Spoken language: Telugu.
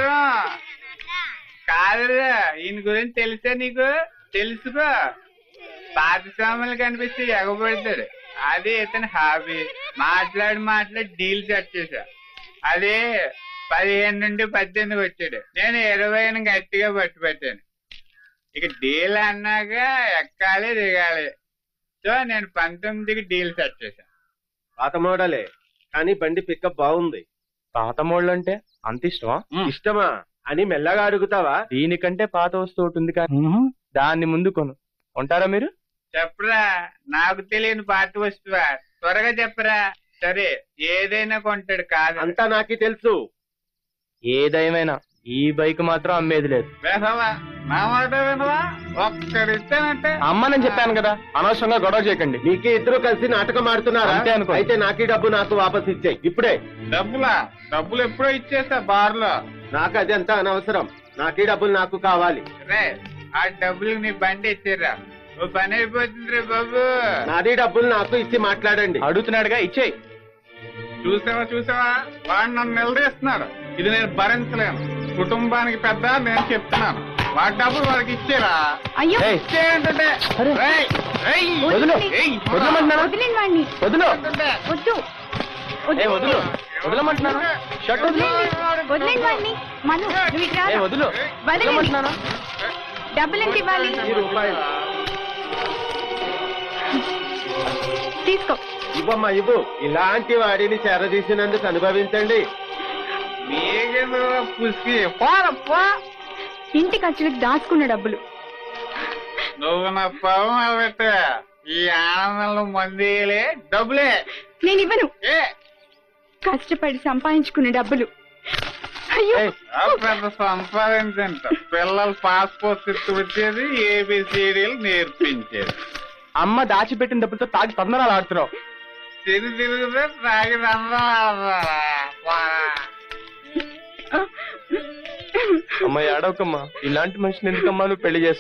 బంగారం కాదురా, ఈయన గురించి తెలుసా నీకు? తెలుసుకో. పాతస్వాములు కనిపిస్తే ఎగబడతాడు, అది ఇతని హాబీ. మాట్లాడి డీల్ సెట్ చేశా. అదే 15 నుండి 18 వచ్చాడు, నేను 20 గట్టిగా పట్టుపెట్టాను. ఇక డీల్ అన్నాక ఎక్కాలి దిగాలి. సో నేను 19కి డీల్ సెట్ చేశాను. పాత మోడలే కానీ బండి పికప్ బాగుంది. పాత మోడల్ అంటే అంత ఇష్టమా? ఇష్టమా అని మెల్లగా అడుగుతావా? దీనికంటే పాత వస్తువు ఒకటి ఉంది కానీ దాన్ని ముందు కొను. ఉంటారా మీరు? చెప్పరా, నాకు తెలియని పాత వస్తువా? త్వరగా చెప్పరా. సరే, ఏదైనా కొంటాడు కాదు. అంతా నాకే తెలుసు. ఏదేమైనా ఈ బైక్ మాత్రం అమ్మేది లేదు. నా మాట వినవా? ఒక్కడిస్తానంటే అమ్మనని చెప్పాను కదా, అనవసరంగా గొడవ చేయకండి. నీకే ఇద్దరు కలిసి నాటకం ఆడుతున్నారా? అంతే అనుకో. అయితే నాకీ డబ్బు నాకు వాపస్ ఇచ్చేయి ఇప్పుడే. డబ్బులు ఎప్పుడో ఇచ్చేస్తా బార్లో. నాకు అది అంతా అనవసరం. నాకీ డబ్బులు నాకు కావాలి. రే, ఆ డబ్బులు నీ బండి ఇచ్చారా? ఓ పని అయిపోతుంది రే బాబు. నాది డబ్బులు నాకు ఇచ్చి మాట్లాడండి. అడుగుతున్నాడుగా, ఇచ్చేయి. చూసావా వాడు నన్ను నిలదీస్తున్నాడు. ఇది నేను భరించలేను. కుటుంబానికి పెద్ద నేను చెప్తున్నాను. వాడి డబ్బులు వాడికి ఇచ్చేరా? ఇచ్చేయంటే వదలమంటున్నాను. షర్ట్ వదలమంటున్నాను. డబ్బులెంత ఇవ్వాలి? తీసుకో. ఇవ్వమ్మా ఇవ్వు. ఇలాంటి వాడిని చేరదీసినందుకు అనుభవించండి. ఇంటి ఖర్చులకు దాచుకున్న డబ్బులు. నువ్వు నా పవం పెట్ట. ఈ ఆనందంలో మందిలే డబ్బులే నేను ఇవ్వను. కష్టపడి సంపాదించుకున్న డబ్బులు. అయ్యో, పెద్ద సంపాదించంట. పిల్లలు పాస్పోర్ట్ వచ్చేది, ఏబిసిడీలు నేర్పించేది. అమ్మ దాచిపెట్టిన డబ్బులతో తాగి తొందరలు ఆడుతున్నావు. తిరుగుదే తాగి అమ్మ ఏడవకమ్మా. ఇలాంటి మనిషిని ఎందుకమ్మా నువ్వు పెళ్లి చేస్తావు?